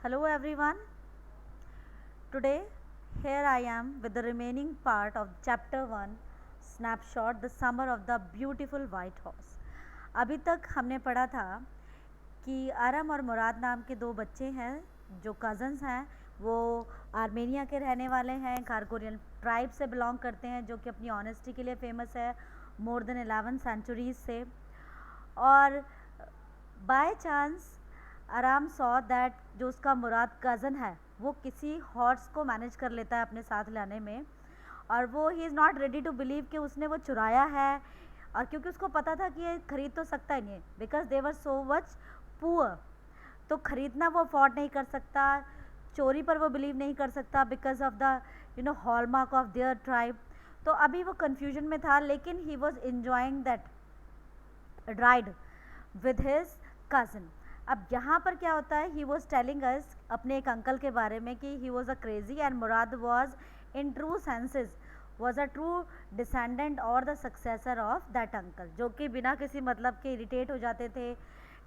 Hello everyone. Today here I am with the remaining part of chapter 1 snapshot the summer of the beautiful white horse. अभी तक हमने पढ़ा था कि आरम और मुराद नाम के दो बच्चे हैं जो कज़न्स हैं। वो आर्मेनिया के रहने वाले हैं, कारकोरियन ट्राइब से बिलोंग करते हैं जो कि अपनी ऑनेस्टी के लिए फेमस है मोर देन 11 सेंचुरीज से। और बाय चांस आराम सॉ दैट जो उसका मुराद कज़न है वो किसी हॉर्स को मैनेज कर लेता है अपने साथ लाने में, और वो he is not ready to believe कि उसने वो चुराया है। और क्योंकि उसको पता था कि ये खरीद तो सकता ही नहीं, because they were so much poor, तो ख़रीदना वो अफोर्ड नहीं कर सकता, चोरी पर वो बिलीव नहीं कर सकता because of the hallmark of their tribe. तो अभी वो कन्फ्यूजन में था, लेकिन he was enjoying that ride with his cousin. अब यहाँ पर क्या होता है, ही वॉज टेलिंग अस अपने एक अंकल के बारे में कि he was a crazy and Murad was in true senses was a true descendant और the successor of that uncle, जो कि बिना किसी मतलब के इरिटेट हो जाते थे,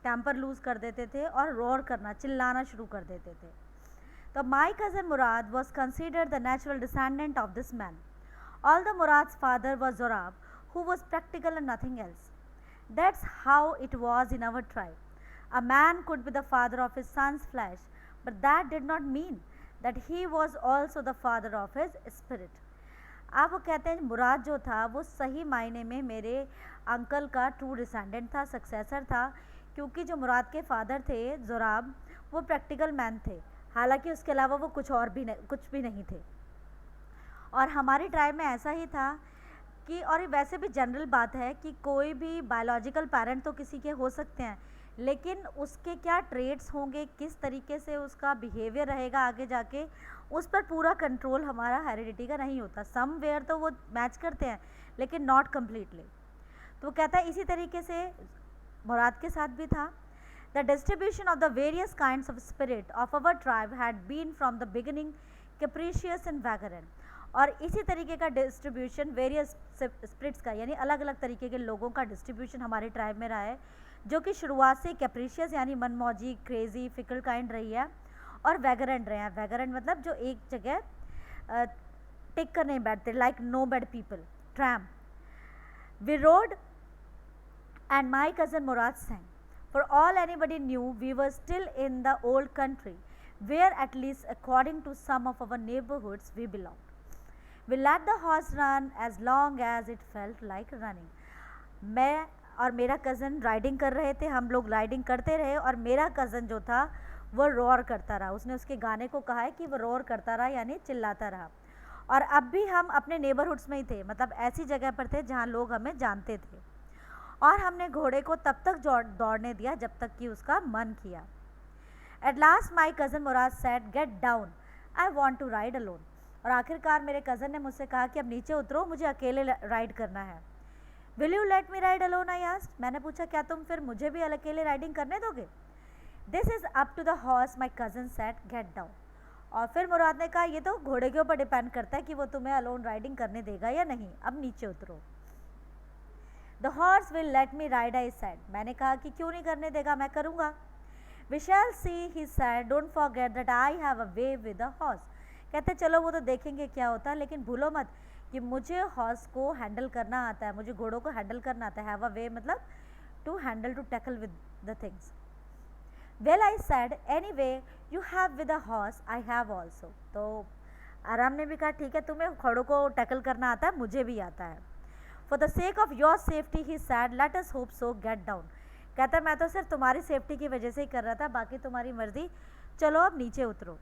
टेम्पर लूज कर देते थे और रोर करना, चिल्लाना शुरू कर देते थे। तो माई cousin Murad was considered the natural descendant of this man. Although Murad's father was Zorab, who was practical and nothing else. That's how it was in our tribe. A man could be the father of his son's flesh, but that did not mean that he was also the father of his spirit. अब वो कहते हैं मुराद जो था वो सही मायने में मेरे अंकल का ट्रू डिसेंडेंट था, सक्सेसर था, क्योंकि जो मुराद के फादर थे जोराब वो प्रैक्टिकल मैन थे, हालांकि उसके अलावा वो कुछ भी नहीं थे। और हमारी ट्राइब में ऐसा ही था कि, और वैसे भी जनरल बात है कि कोई भी बायोलॉजिकल पेरेंट तो किसी के हो सकते हैं, लेकिन उसके क्या ट्रेड्स होंगे, किस तरीके से उसका बिहेवियर रहेगा आगे जाके, उस पर पूरा कंट्रोल हमारा हेरिडिटी का नहीं होता। समवेयर तो वो मैच करते हैं लेकिन नॉट कम्प्लीटली। तो वो कहता है इसी तरीके से मुराद के साथ भी था। The distribution of the various kinds of spirit of our tribe had been from the beginning capricious and vagrant. और इसी तरीके का डिस्ट्रीब्यूशन वेरियस स्पिरिट्स का, यानी अलग अलग तरीके के लोगों का डिस्ट्रीब्यूशन हमारे ट्राइब में रहा है, जो कि शुरुआत से कैप्रिशियस यानी मनमौजी, क्रेजी, फिकल काइंड रही है, और वैगरेंट रहे हैं। वैगरेंट मतलब जो एक जगह टिक कर नहीं बैठते, like no bed people, tram. We rode and my cousin Mourad sang. For all anybody knew, we were still in the old country, where at least according to some of our neighborhoods we belonged. We let the horse run as long as it felt like running. मैं और मेरा cousin riding कर रहे थे, हम लोग riding करते रहे, और मेरा कज़न जो था वो रोर करता रहा। उसने उसके गाने को कहा है कि वो रोर करता रहा, यानी चिल्लाता रहा। और अब भी हम अपने नेबरहुड्स में ही थे, मतलब ऐसी जगह पर थे जहाँ लोग हमें जानते थे, और हमने घोड़े को तब तक दौड़ने दिया जब तक कि उसका मन किया। At last my cousin Murad said, get down, I want to ride alone. और आखिरकार मेरे कज़न ने मुझसे कहा कि अब नीचे उतरो, मुझे अकेले राइड करना है। Will you let me ride alone, I asked. मैंने पूछा क्या तुम फिर मुझे भी अकेले राइडिंग करने दोगे? This is up to the horse, my cousin said, get down. और फिर मुराद ने कहा ये तो घोड़े के ऊपर डिपेंड करता है कि वो तुम्हें अलोन राइडिंग करने देगा या नहीं, अब नीचे उतरो। The horse will let me ride, I said. मैंने कहा कि क्यों नहीं करने देगा, मैं करूँगा। We shall see, he said, don't forget that I have a way with the horse. कहते चलो वो तो देखेंगे क्या होता है, लेकिन भूलो मत कि मुझे हॉर्स को हैंडल करना आता है, मुझे घोड़ों को हैंडल करना आता है। हैव अ वे मतलब to handle, to tackle with the things. Well I said, any way you have with a horse, I have also. तो आराम ने भी कहा ठीक है, तुम्हें घोड़ों को टैकल करना आता है, मुझे भी आता है। For the sake of your safety, he said, let us hope so, get down. कहता मैं तो सिर्फ तुम्हारी सेफ्टी की वजह से ही कर रहा था, बाकी तुम्हारी मर्जी, चलो अब नीचे उतरो।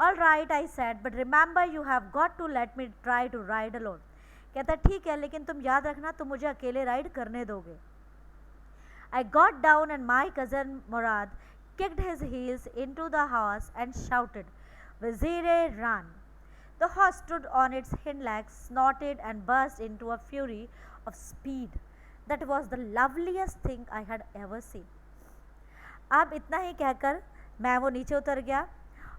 All right, I said, but remember you have got to let me try to ride alone. कहता ठीक है, लेकिन तुम याद रखना तुम मुझे अकेले राइड करने दोगे। I got down and my cousin Murad kicked his heels into the horse and shouted, Wazire, run! The horse stood on its hind legs, snorted and burst into a fury of speed. That was the loveliest thing I had ever seen. अब इतना ही कहकर मैं वो नीचे उतर गया,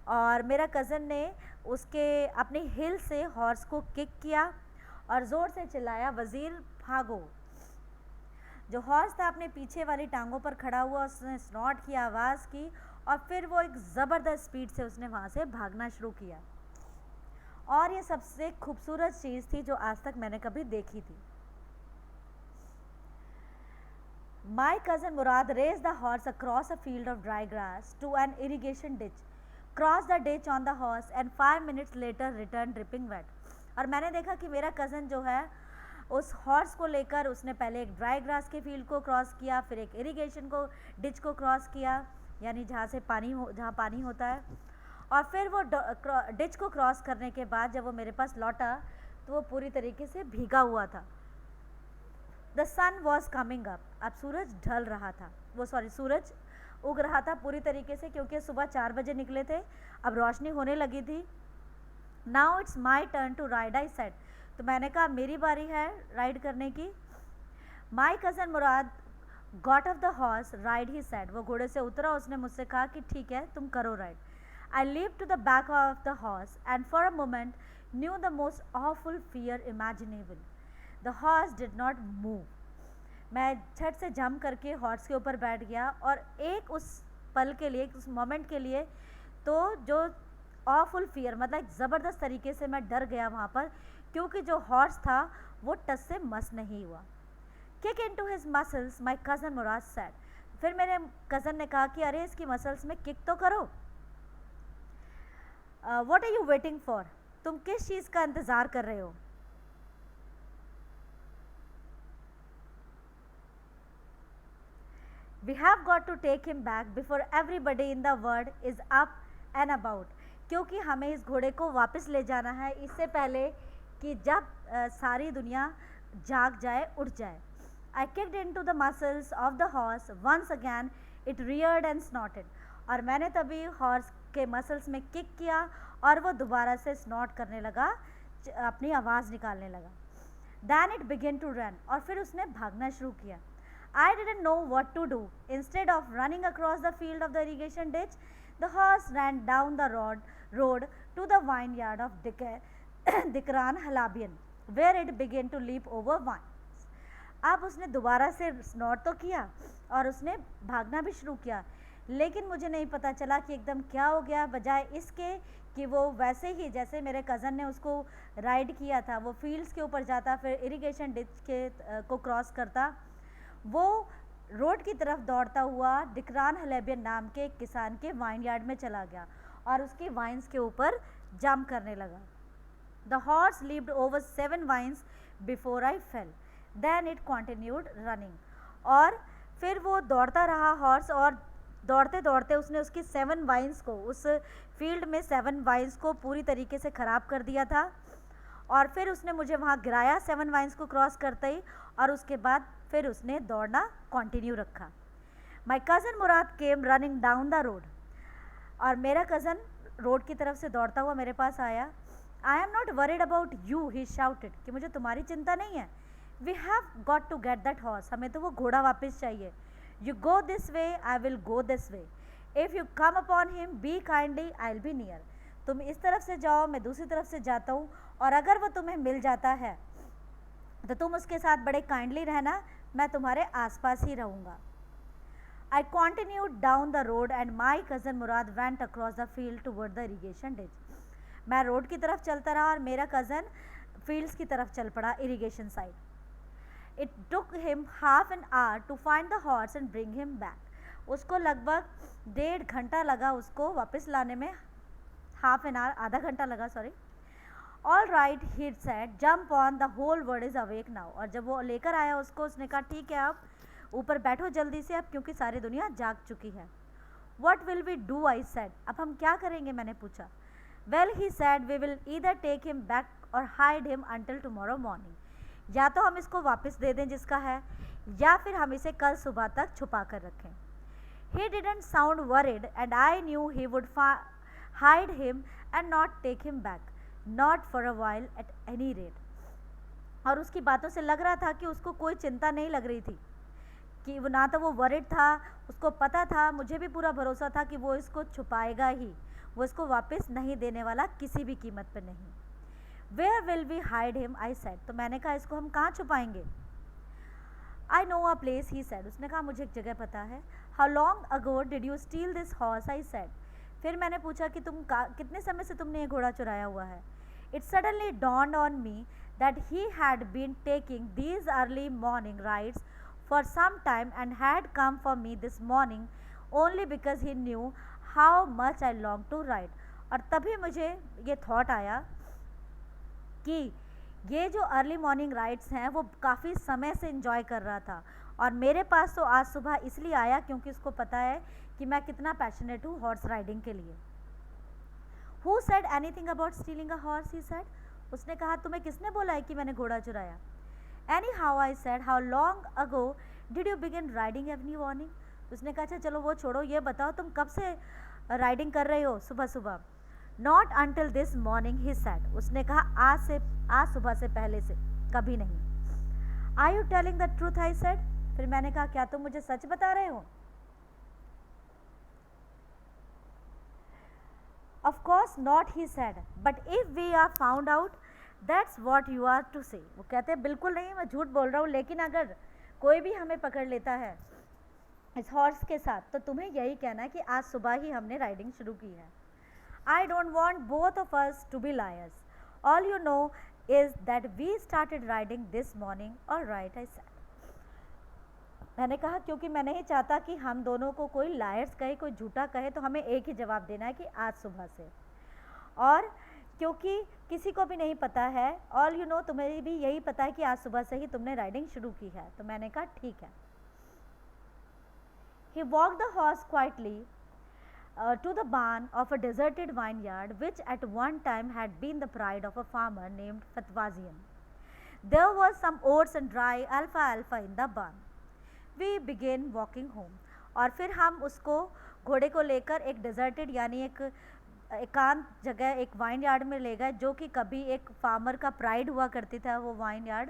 और मेरा कज़न ने उसके अपनी हिल से हॉर्स को किक किया और ज़ोर से चिल्लाया, वज़ीर भागो। जो हॉर्स था अपने पीछे वाली टांगों पर खड़ा हुआ, उसने स्नॉट की, आवाज़ की और फिर वो एक ज़बरदस्त स्पीड से उसने वहाँ से भागना शुरू किया। और ये सबसे खूबसूरत चीज़ थी जो आज तक मैंने कभी देखी थी। My cousin Murad raced the horse across a field of dry grass to an irrigation ditch, crossed the ditch on the horse and 5 minutes later returned dripping wet. और मैंने देखा कि मेरा कज़न जो है उस हॉर्स को लेकर उसने पहले एक ड्राई ग्रास के फील्ड को क्रॉस किया, फिर एक इरिगेशन को डिच को क्रॉस किया, यानी जहाँ पानी होता है, और फिर वो डिच को क्रॉस करने के बाद जब वो मेरे पास लौटा तो वो पूरी तरीके से भीगा हुआ था। The sun was coming up, अब सूरज ढल रहा था, सूरज उग रहा था पूरी तरीके से, क्योंकि सुबह 4 बजे निकले थे, अब रोशनी होने लगी थी। Now it's my turn to ride, I said, तो मैंने कहा मेरी बारी है राइड करने की। My cousin Mourad got off the horse, ride he said, वो घोड़े से उतरा, उसने मुझसे कहा कि ठीक है तुम करो ride. I leave to the back of the horse and for a moment knew the most awful fear imaginable. The horse did not move. मैं झट से जंप करके हॉर्स के ऊपर बैठ गया और एक उस पल के लिए, उस मोमेंट के लिए, तो जो ऑफुल फियर मतलब ज़बरदस्त तरीके से मैं डर गया वहाँ पर, क्योंकि जो हॉर्स था वो टस से मस नहीं हुआ। Kick into his muscles, my cousin Murad said, फिर मेरे कज़न ने कहा कि अरे इसकी मसल्स में किक तो करो। What are you waiting for, तुम किस चीज़ का इंतज़ार कर रहे हो? We have got to take him back before everybody in the world is up and about, क्योंकि हमें इस घोड़े को वापस ले जाना है इससे पहले कि जब सारी दुनिया जाग जाए, उठ जाए। I kicked into the muscles of the horse once again, it reared and snorted, और मैंने तभी हॉर्स के मसल्स में किक किया और वो दोबारा से स्नॉट करने लगा, अपनी आवाज़ निकालने लगा। Then it began to run, और फिर उसने भागना शुरू किया। I didn't know what to do. Instead of running across the field of the irrigation ditch, the horse ran down the road to the vineyard of Dikran Halabian, where it began to leap over vines. अब उसने दोबारा से snout तो किया और उसने भागना भी शुरू किया, लेकिन मुझे नहीं पता चला कि एकदम क्या हो गया, बजाय इसके कि वो वैसे ही जैसे मेरे कज़न ने उसको राइड किया था, वो फील्ड्स के ऊपर जाता, फिर इरिगेशन डिच को क्रॉस करता, वो रोड की तरफ दौड़ता हुआ डिकरान हलेबियन नाम के एक किसान के वाइन यार्ड में चला गया और उसकी वाइन्स के ऊपर जंप करने लगा। The horse leaved over 7 vines before I fell, then it continued running, और फिर वो दौड़ता रहा हॉर्स, और दौड़ते दौड़ते उसने उसकी 7 वाइन्स को, उस फील्ड में 7 वाइन्स को पूरी तरीके से ख़राब कर दिया था, और फिर उसने मुझे वहाँ गिराया 7 वाइन्स को क्रॉस करते ही, और उसके बाद फिर उसने दौड़ना कंटिन्यू रखा। माई cousin Murad came running down the road, और मेरा कज़न रोड की तरफ से दौड़ता हुआ मेरे पास आया। I am not worried about you, he shouted, कि मुझे तुम्हारी चिंता नहीं है। We have got to get that horse, हमें तो वो घोड़ा वापस चाहिए। You go this way, I will go this way, if you come upon him be kindly, I will be near. तुम इस तरफ से जाओ, मैं दूसरी तरफ से जाता हूँ, और अगर वो तुम्हें मिल जाता है तो तुम उसके साथ बड़े काइंडली रहना, मैं तुम्हारे आसपास ही रहूँगा। I continued down the road and my cousin Murad went across the field toward the irrigation ditch. मैं रोड की तरफ चलता रहा और मेरा कज़न फील्ड्स की तरफ चल पड़ा, irrigation side. It took him half an hour to find the horse and bring him back. उसको लगभग 1.5 घंटा लगा उसको वापस लाने में, हाफ एन आवर, आधा घंटा लगा, sorry. All right he said, jump on, the whole world is awake now. और जब वो लेकर आया उसको, उसने कहा ठीक है आप ऊपर बैठो जल्दी से अब, क्योंकि सारी दुनिया जाग चुकी है। What will we do, I said, अब हम क्या करेंगे, मैंने पूछा। Well he said, we will either take him back और hide him until tomorrow morning. या तो हम इसको वापस दे दें जिसका है, या फिर हम इसे कल सुबह तक छुपा कर रखें। He didn't sound worried and I knew he would hide him and not take him back, not for a while at any rate. और उसकी बातों से लग रहा था कि उसको कोई चिंता नहीं लग रही थी, कि वो ना तो वो वरिड था, उसको पता था, मुझे भी पूरा भरोसा था कि वो इसको छुपाएगा ही, वो इसको वापस नहीं देने वाला किसी भी कीमत पर नहीं। Where will we hide him, I said, तो मैंने कहा इसको हम कहाँ छुपाएंगे। I know a place, he said. उसने कहा मुझे एक जगह पता है. How long ago did you steal this horse? I said. फिर मैंने पूछा कि कितने समय से तुमने ये घोड़ा चुराया हुआ है. It suddenly dawned on me that he had been taking these early morning rides for some time and had come for me this morning only because he knew how much I longed to ride. और तभी मुझे ये thought आया कि ये जो early morning rides हैं वो काफ़ी समय से इन्जॉय कर रहा था और मेरे पास तो आज सुबह इसलिए आया क्योंकि उसको पता है कि मैं कितना पैशनेट हूँ हॉर्स राइडिंग के लिए. Who said anything about stealing a horse? He said. उसने कहा तुम्हें किसने बोला है कि मैंने घोड़ा चुराया. Anyhow, I said, how long ago did you begin riding every morning? उसने कहा अच्छा चलो वो छोड़ो, ये बताओ तुम कब से राइडिंग कर रहे हो सुबह सुबह. Not until this morning, he said. उसने कहा आज सुबह से पहले से कभी नहीं. Are you telling the truth? I said. फिर मैंने कहा क्या तुम मुझे सच बता रहे हो. Of course not, he said. But if we are found out, that's what you are to say. वो कहते हैं बिल्कुल नहीं, मैं झूठ बोल रहा हूँ, लेकिन अगर कोई भी हमें पकड़ लेता है इस हॉर्स के साथ तो तुम्हें यही कहना है कि आज सुबह ही हमने राइडिंग शुरू की है. I don't want both of us to be liars. All you know is that we started riding this morning. All right, I said. मैंने कहा क्योंकि मैं नहीं चाहता कि हम दोनों को कोई लायर्स कहे, कोई झूठा कहे, तो हमें एक ही जवाब देना है कि आज सुबह से. और क्योंकि किसी को भी नहीं पता है, ऑल यू नो तुम्हें भी यही पता है कि आज सुबह से ही तुमने राइडिंग शुरू की है. तो मैंने कहा ठीक है. He walked the horse quietly to the barn of a deserted vineyard which at one time had been the pride of a farmer named Fatwazian. There was some oats and dry alfalfa in the barn. We began walking home. और फिर हम उसको घोड़े को लेकर एक deserted यानी एक एकांत जगह एक वाइन यार्ड में ले गए जो कि कभी एक फार्मर का प्राइड हुआ करती था वो वाइन यार्ड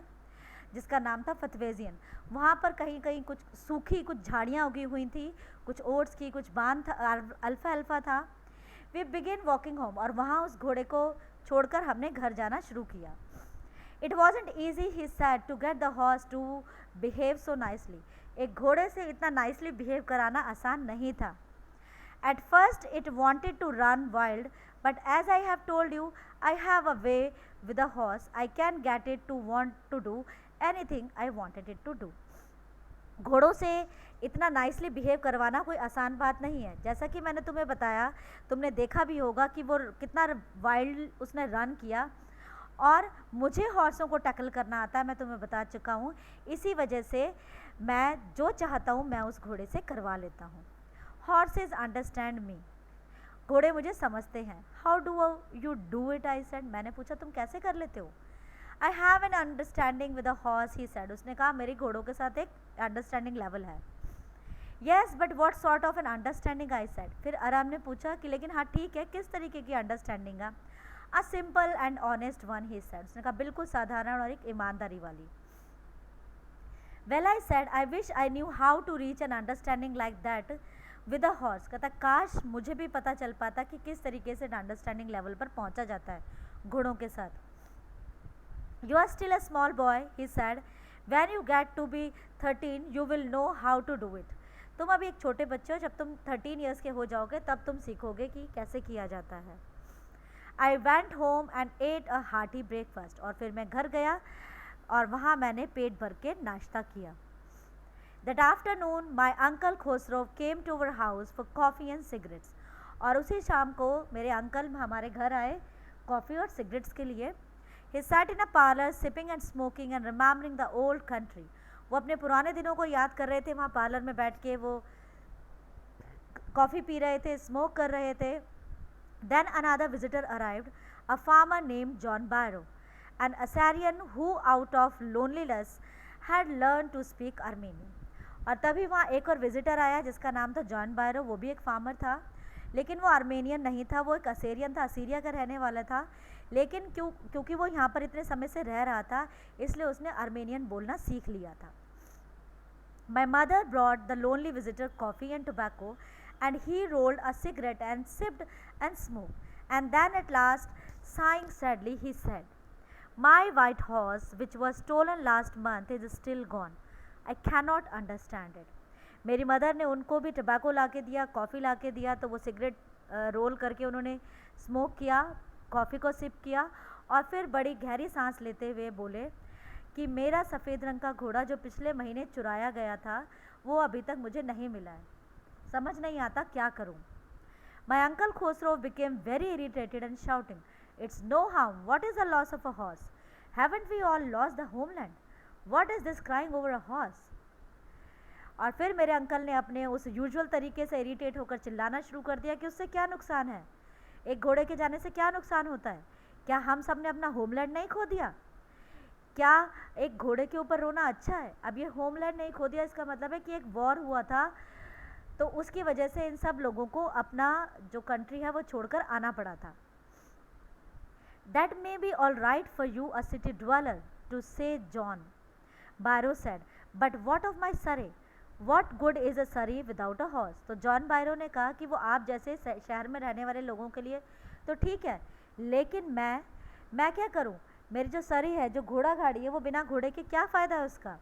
जिसका नाम था फतवेजियन. वहाँ पर कहीं कहीं कुछ सूखी कुछ झाड़ियाँ उगी हुई थी, कुछ ओट्स की, कुछ बान था, अल्फा था. वी बिगिन वॉकिंग होम और वहाँ उस घोड़े को छोड़कर हमने घर जाना शुरू किया. It wasn't easy he said to get the horse to behave so nicely. एक घोड़े से इतना नाइसली बिहेव कराना आसान नहीं था. At first it wanted to run wild but as I have told you I have a way with a horse I can get it to want to do anything I wanted it to do. घोड़ों से इतना nicely behave करवाना कोई आसान बात नहीं है. जैसा कि मैंने तुम्हें बताया, तुमने देखा भी होगा कि वो कितना वाइल्ड उसने रन किया और मुझे हॉर्सों को टैकल करना आता है, मैं तुम्हें बता चुका हूँ. इसी वजह से मैं जो चाहता हूँ मैं उस घोड़े से करवा लेता हूँ. Horse's understand me. घोड़े मुझे समझते हैं. How do you do it? I said. मैंने पूछा तुम कैसे कर लेते हो. I have an understanding with a horse he said. उसने कहा मेरी घोड़ों के साथ एक अंडरस्टैंडिंग लेवल है. Yes but what sort of an understanding? I said. फिर आराम ने पूछा कि लेकिन हाँ ठीक है, किस तरीके की अंडरस्टैंडिंग है? A simple and honest one he said. उसने कहा बिल्कुल साधारण और एक ईमानदारी वाली. Well I said I wish I knew how to reach an understanding like that with a horse. कहता काश मुझे भी पता चल पाता कि किस तरीके से अंडरस्टैंडिंग लेवल पर पहुंचा जाता है घोड़ों के साथ. You are still a small boy, he said. When you get to be 13, you will know how to do it. तुम अभी एक छोटे बच्चे हो, जब तुम 13 years के हो जाओगे तब तुम सीखोगे कि कैसे किया जाता है. I went home and ate a hearty breakfast. और फिर मैं घर गया और वहाँ मैंने पेट भर के नाश्ता किया. That afternoon, my uncle Khosrow came to our house for coffee and cigarettes. और उसी शाम को मेरे अंकल हमारे घर आए कॉफ़ी और सिगरेट्स के लिए. He sat in a parlor sipping and smoking and remembering the old country. वो अपने पुराने दिनों को याद कर रहे थे. वहाँ पार्लर में बैठ के वो कॉफ़ी पी रहे थे, स्मोक कर रहे थे. Then another visitor arrived, a farmer named John Barrow, an Assyrian who out of loneliness had learned to speak Armenian. और तभी वहाँ एक और विजिटर आया जिसका नाम था जॉन बायरो. वो भी एक फार्मर था लेकिन वो आर्मेनियन नहीं था, वो एक असीरियन था, असीरिया का रहने वाला था. लेकिन क्योंकि वो यहाँ पर इतने समय से रह रहा था इसलिए उसने आर्मेनियन बोलना सीख लिया था. My mother brought the lonely visitor coffee and tobacco and he rolled a cigarette and sipped and smoked. And then at last, sighing sadly, he said, My white horse, which was stolen last month, is still gone. I cannot understand it. मेरी mother ने उनको भी tobacco ला के दिया, coffee ला के दिया, तो वो सिगरेट रोल करके उन्होंने स्मोक किया, कॉफ़ी को सिप किया और फिर बड़ी गहरी सांस लेते हुए बोले कि मेरा सफ़ेद रंग का घोड़ा जो पिछले महीने चुराया गया था वो अभी तक मुझे नहीं मिला है, समझ नहीं आता क्या करूं। My uncle Khosrow became very irritated and shouting, "It's no harm. What is the loss of a horse? Haven't we all lost the homeland? What is this crying over a horse?" और फिर मेरे uncle ने अपने उस usual तरीके से irritate होकर चिल्लाना शुरू कर दिया कि उससे क्या नुकसान है, एक घोड़े के जाने से क्या नुकसान होता है, क्या हम सब ने अपना होमलैंड नहीं खो दिया, क्या एक घोड़े के ऊपर रोना अच्छा है। अब ये होमलैंड नहीं खो दिया इसका मतलब है कि एक वॉर हुआ था, तो उसकी वजह से इन सब लोगों को अपना जो कंट्री है वो छोड़कर आना पड़ा था। That may be all right for you, a city dweller, to say, John Barrow said, but what of my Surrey? What good is a Surrey without a horse? तो जॉन बायरो ने कहा कि वो आप जैसे शहर में रहने वाले लोगों के लिए तो ठीक है, लेकिन मैं क्या करूं, मेरी जो सरी है, जो घोड़ा गाड़ी है, वो बिना घोड़े के क्या फ़ायदा है उसका।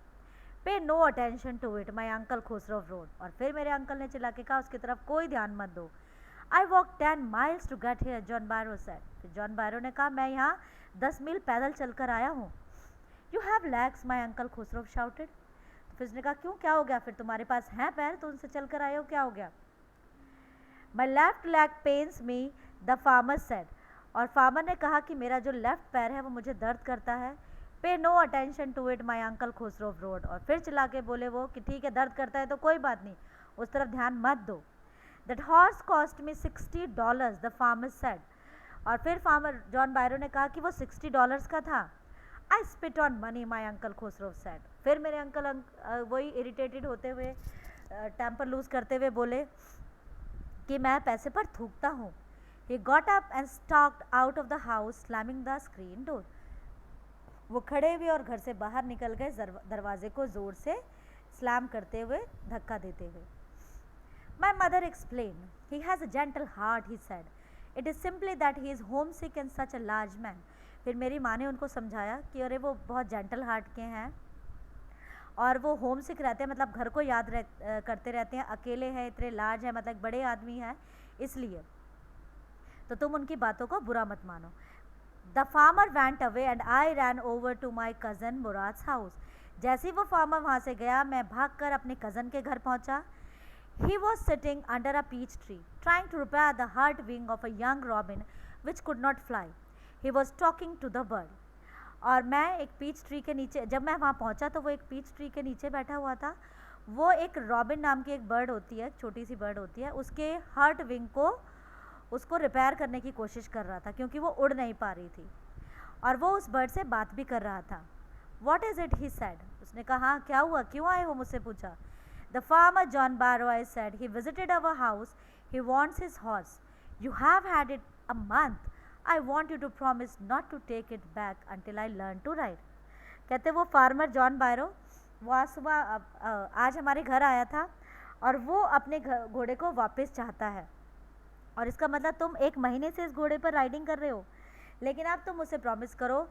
Pay no attention to it, my uncle Khusro roared. और फिर मेरे अंकल ने चिल्ला के कहा उसकी तरफ कोई ध्यान मत दो। I walk 10 miles to get here, John Byro said. फिर जॉन बायरो ने कहा मैं यहाँ 10 मील पैदल चलकर आया हूँ। You have legs, my uncle Khusro shouted. तो फिर उसने कहा क्यों, क्या हो गया, फिर तुम्हारे पास हैं पैर तो उनसे चल कर आए हो, क्या हो गया। My left leg pens me, the farmer said. और फार्मर ने कहा कि मेरा जो लेफ्ट पैर है वो मुझे दर्द करता है। Pay no attention to it, my uncle Khusro roared. और फिर चिल्ला के बोले वो कि ठीक है दर्द करता है तो कोई बात नहीं, उस तरफ ध्यान मत दो। That horse cost me $60, the farmer said. और फिर फार्मर जॉन बायरो ने कहा कि वो $60 का था। आई spit on money, my uncle Khusro said. फिर मेरे अंकल वही इरिटेटेड होते हुए, टेम्पर लूज करते हुए बोले कि मैं पैसे पर थूकता हूँ। He got up and stalked out of the house, slamming the screen door. वो खड़े हुए और घर से बाहर निकल गए, दरवाजे को जोर से स्लैम करते हुए, धक्का देते हुए। My mother explained, he has a gentle heart, he said. It is simply that he is homesick and such a large man. फिर मेरी माँ ने उनको समझाया कि अरे वो बहुत जेंटल हार्ट के हैं और वो होम सिक रहते हैं, मतलब घर को याद करते रहते हैं, अकेले हैं, इतने लार्ज हैं, मतलब बड़े आदमी हैं, इसलिए तो तुम उनकी बातों को बुरा मत मानो। The farmer went away and I ran over to my cousin Murad's house. जैसे ही वो फार्मर वहाँ से गया, मैं भागकर अपने कज़न के घर पहुँचा। He was sitting under a peach tree trying to repair the hurt wing of a young robin which could not fly. He was talking to the bird. और मैं एक पीच ट्री के नीचे, जब मैं वहाँ पहुँचा तो वो एक पीच ट्री के नीचे बैठा हुआ था। वो एक रॉबिन नाम की एक बर्ड होती है, छोटी सी बर्ड होती है, उसके हर्ट विंग को उसको रिपेयर करने की कोशिश कर रहा था क्योंकि वो उड़ नहीं पा रही थी, और वो उस बर्ड से बात भी कर रहा था। What is it, he said. उसने कहा हाँ क्या हुआ, क्यों आए हो, मुझसे पूछा। The farmer John Barro, I said, he visited our house, he wants his horse, you have had it a month, I want you to promise not to take it back until I learn to ride. कहते वो farmer John बारो वो आज सुबह आज हमारे घर आया था और वो अपने घोड़े को वापस चाहता है, और इसका मतलब तुम 1 महीने से इस घोड़े पर राइडिंग कर रहे हो, लेकिन अब तुम मुझसे प्रॉमिस करो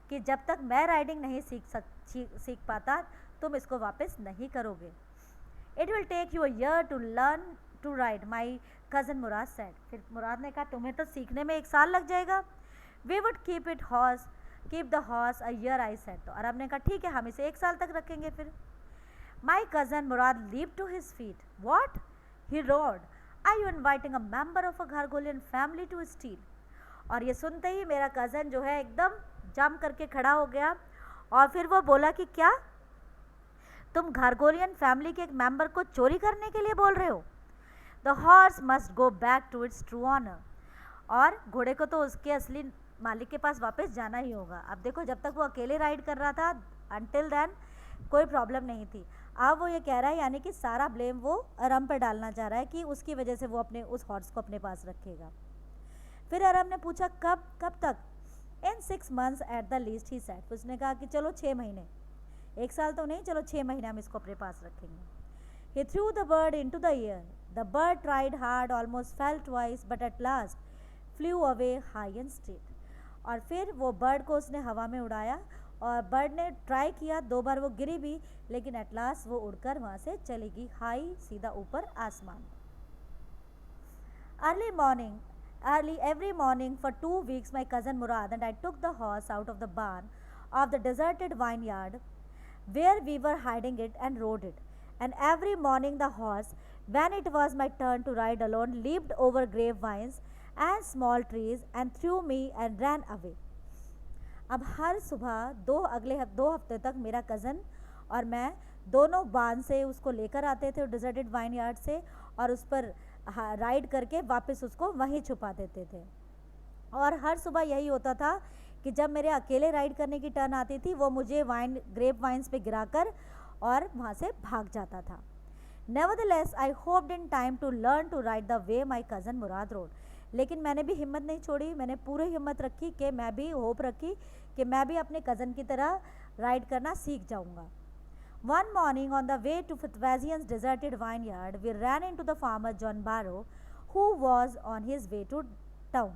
कि जब तक मैं राइडिंग नहीं सीख पाता तुम इसको वापस नहीं करोगे। It will take you a year to learn to ride, my cousin Murad said. फिर मुराद ने कहा तुम्हें तो सीखने में 1 साल लग जाएगा। We would keep the horse a year, I said. तो अरब ने कहा ठीक है हम इसे 1 साल तक रखेंगे। फिर my cousin Murad leap to his feet, what, he roared, are you inviting a member of a Garoghlanian family to steal. और ये सुनते ही मेरा कज़न जो है एकदम जम करके खड़ा हो गया और फिर वो बोला कि क्या तुम घरगोलियन फैमिली के एक मेंबर को चोरी करने के लिए बोल रहे हो। The horse must go back to its true honour. और घोड़े को तो उसके असली मालिक के पास वापस जाना ही होगा। अब देखो जब तक वो अकेले राइड कर रहा था अनटिल देन कोई प्रॉब्लम नहीं थी, अब वो ये कह रहा है यानी कि सारा ब्लेम वो अरम पर डालना चाह रहा है कि उसकी वजह से वो अपने उस हॉर्स को अपने पास रखेगा। फिर अरम ने पूछा कब तक। इन 6 months at the least, he said. उसने कहा कि चलो 6 महीने, 1 साल तो नहीं, चलो 6 महीने हम इसको अपने पास रखेंगे। He threw the bird into the air, the bird tried hard, almost fell twice, but at last flew away high and straight. और फिर वो बर्ड को उसने हवा में उड़ाया और बर्ड ने ट्राई किया, 2 बार वो गिरी भी, लेकिन एट लास्ट वो उड़कर वहाँ से चली गई हाई, सीधा ऊपर आसमान। Early every morning for 2 weeks, my cousin Murad and I took the horse out of the barn of the deserted vineyard where we were hiding it and rode it. And every morning the horse, when it was my turn to ride alone, leaped over grapevines and small trees and threw me and ran away. अब हर सुबह अगले 2 हफ्ते तक मेरा cousin और मैं दोनों बान से उसको लेकर आते थे डिजर्टेड वाइन यार्ड से, और उस पर राइड करके वापस उसको वहीं छुपा देते थे। और हर सुबह यही होता था कि जब मेरे अकेले राइड करने की टर्न आती थी, वो मुझे ग्रेप वाइन्स पे गिराकर और वहाँ से भाग जाता था। Nevertheless, I hoped in time to learn to ride the way my cousin Murad rode. लेकिन मैंने भी हिम्मत नहीं छोड़ी, मैंने पूरी हिम्मत रखी कि मैं भी होप रखी कि मैं भी अपने कज़न की तरह राइड करना सीख जाऊंगा। One morning on the way to Fitzwilliam's deserted vineyard, we ran into the farmer John Barrow, who was on his way to town.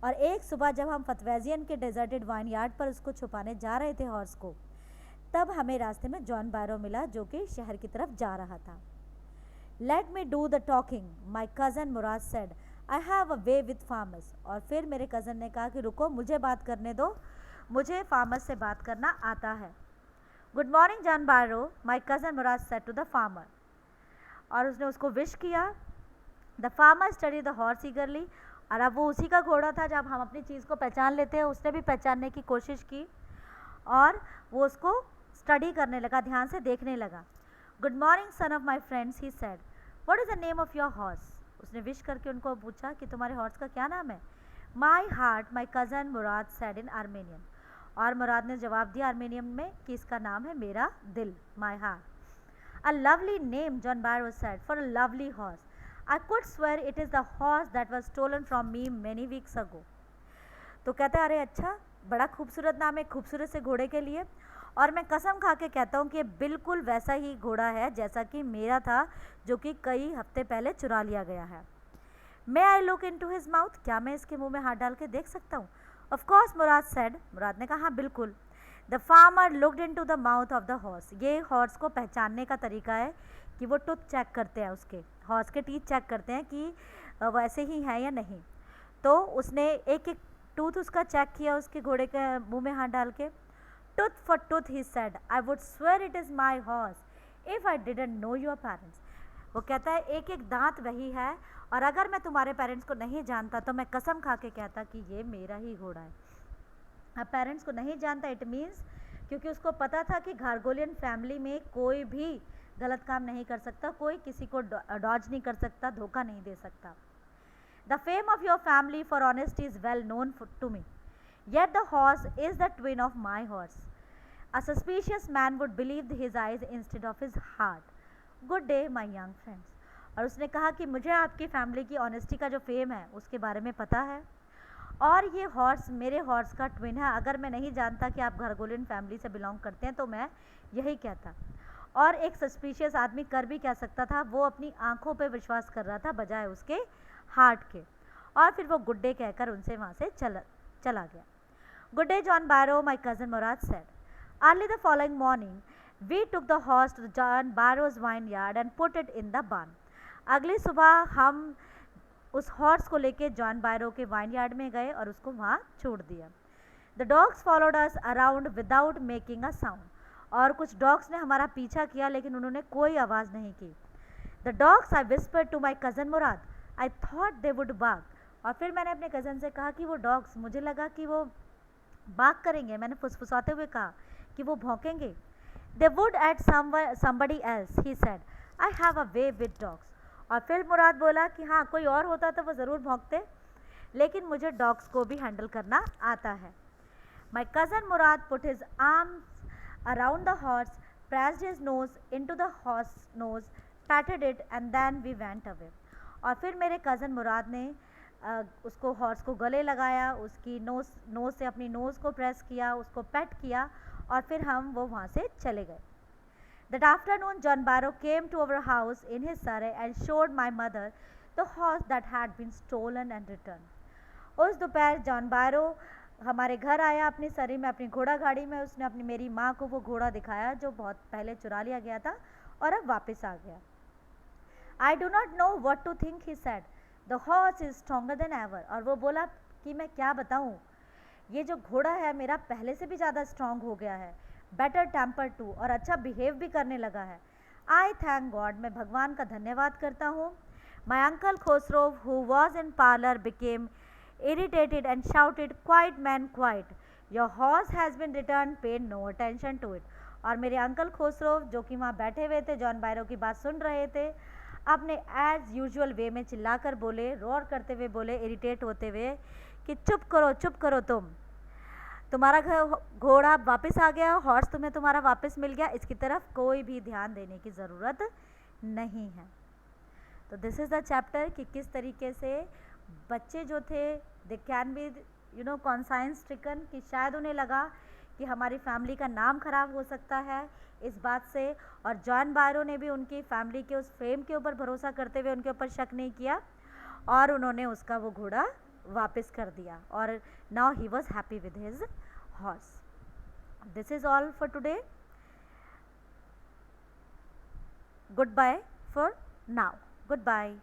और एक सुबह जब हम फतवेजियन के डेजर्टेड वाइन यार्ड पर उसको छुपाने जा रहे थे हॉर्स को, तब हमें रास्ते में जॉन बारो मिला जो कि शहर की तरफ जा रहा था। Let me do the talking, my cousin Murad said, I have a way with farmers. और फिर मेरे कज़न ने कहा कि रुको, मुझे बात करने दो, मुझे फार्मर्स से बात करना आता है। गुड मॉर्निंग जॉन बारो, my cousin Murad said to the farmer. और उसने उसको विश किया। The farmer study the horse eagerly. और अब वो उसी का घोड़ा था, जब हम अपनी चीज़ को पहचान लेते हैं, उसने भी पहचानने की कोशिश की और वो उसको स्टडी करने लगा, ध्यान से देखने लगा। Good morning son of my friends, he said, what is the name of your horse. उसने विश करके उनको पूछा कि तुम्हारे हॉर्स का क्या नाम है। My heart, my cousin Murad said in Armenian. और मुराद ने जवाब दिया आर्मेनियन में कि इसका नाम है मेरा दिल, my heart. A lovely name, John Byro said, for a lovely horse. I could swear it is the horse that was stolen from me many weeks ago. तो कहता है अरे अच्छा, बड़ा खूबसूरत नाम है खूबसूरत से घोड़े के लिए, और मैं कसम खा के कहता हूँ कि बिल्कुल वैसा ही घोड़ा है जैसा कि मेरा था, जो कि कई हफ्ते पहले चुरा लिया गया है। May I look into his mouth? क्या मैं इसके मुंह में हाथ डाल के देख सकता हूँ? Of course, Murad said. मुराद ने कहा हाँ बिल्कुल। The farmer looked into the mouth of the horse. ये हॉर्स को पहचानने का तरीका है कि वो टूथ चेक करते हैं, उसके हॉर्स के टीथ चेक करते हैं कि वैसे ही है या नहीं। तो उसने एक एक टूथ उसका चेक किया उसके घोड़े के मुंह में हाथ डाल के। Tooth for tooth, he said, I would swear it is my horse if I didn't know your parents. वो कहता है एक एक दांत वही है, और अगर मैं तुम्हारे पेरेंट्स को नहीं जानता तो मैं कसम खा के कहता कि ये मेरा ही घोड़ा है। अब पेरेंट्स को नहीं जानता, इट मीन्स क्योंकि उसको पता था कि घारगोलियन फैमिली में कोई भी गलत काम नहीं कर सकता, कोई किसी को डॉज नहीं कर सकता, धोखा नहीं दे सकता। The fame of your family for honesty is well known to me, yet the horse is the twin of my horse. A suspicious man would believe his eyes instead of his heart. Good day my young friends. और उसने कहा कि मुझे आपकी family की honesty का जो fame है उसके बारे में पता है, और ये हॉर्स मेरे हॉर्स का ट्विन है। अगर मैं नहीं जानता कि आप घारगोलियन फैमिली से बिलोंग करते हैं तो मैं यही कहता। और एक सस्पिशियस आदमी कर भी क्या सकता था, वो अपनी आंखों पे विश्वास कर रहा था बजाय उसके हार्ट के। और फिर वो गुड डे कहकर उनसे वहाँ से चला गया। गुड डे जॉन बारो, my cousin Murad said. Early the following morning we took the horse to John Byro's vineyard and put it in the barn. अगली सुबह हम उस हॉर्स को लेके जॉन बारो के वाइन यार्ड में गए और उसको वहाँ छोड़ दिया। The dogs followed us around without making a sound. और कुछ डॉग्स ने हमारा पीछा किया लेकिन उन्होंने कोई आवाज़ नहीं की। The dogs I whisper to my cousin Murad, I thought they would bark. और फिर मैंने अपने कज़न से कहा कि वो डॉग्स, मुझे लगा कि वो बाग करेंगे, मैंने फुसफुसाते हुए कहा कि वो भौंकेंगे। They would eat somebody else, he said, I have a way with dogs. और फिर मुराद बोला कि हाँ कोई और होता तो वो ज़रूर भौंकते, लेकिन मुझे डॉग्स को भी हैंडल करना आता है। माई cousin Murad put his arms around the horse, pressed his nose into the horse's nose, patted it and then we went away. और फिर मेरे कज़न मुराद ने उसको हॉर्स को गले लगाया, उसकी नोज़ से अपनी नोज़ को प्रेस किया, उसको पेट किया, और फिर हम वो वहाँ से चले गए। That afternoon John Barrow came to our house in his surrey and showed my mother the horse that had been stolen and returned. उस दोपहर जॉन बारो हमारे घर आया अपनी सरी में, अपनी घोड़ा गाड़ी में। उसने अपनी मेरी माँ को वो घोड़ा दिखाया जो बहुत पहले चुरा लिया गया था और अब वापस आ गया। I do not know what to think, he said, the horse is stronger than ever. और वो बोला कि मैं क्या बताऊँ, ये जो घोड़ा है मेरा पहले से भी ज़्यादा स्ट्रांग हो गया है, बेटर टेम्पर टू, और अच्छा बिहेव भी करने लगा है। आई थैंक गॉड, मैं भगवान का धन्यवाद करता हूँ। My uncle Khosrove who was in parlour became irritated and shouted, quiet man, quiet, your horse has been returned, paid no attention to it। और मेरे अंकल खोसरोव जो कि वहाँ बैठे हुए थे, जॉन बायरो की बात सुन रहे थे, अपने एज यूजुअल वे में चिल्लाकर बोले, रोर करते हुए बोले, इरिटेट होते हुए कि चुप करो तुम्हारा घोड़ा वापस आ गया, हॉर्स तुम्हें तुम्हारा वापस मिल गया, इसकी तरफ कोई भी ध्यान देने की ज़रूरत नहीं है। तो दिस इज़ द चैप्टर कि किस तरीके से बच्चे जो थे they can be conscience stricken, कि शायद उन्हें लगा कि हमारी फैमिली का नाम खराब हो सकता है इस बात से। और जॉन बायरो ने भी उनकी फैमिली के उस फेम के ऊपर भरोसा करते हुए उनके ऊपर शक नहीं किया और उन्होंने उसका वो घोड़ा वापस कर दिया। और now he was happy with his horse. This is all for today. Goodbye for now. Good bye.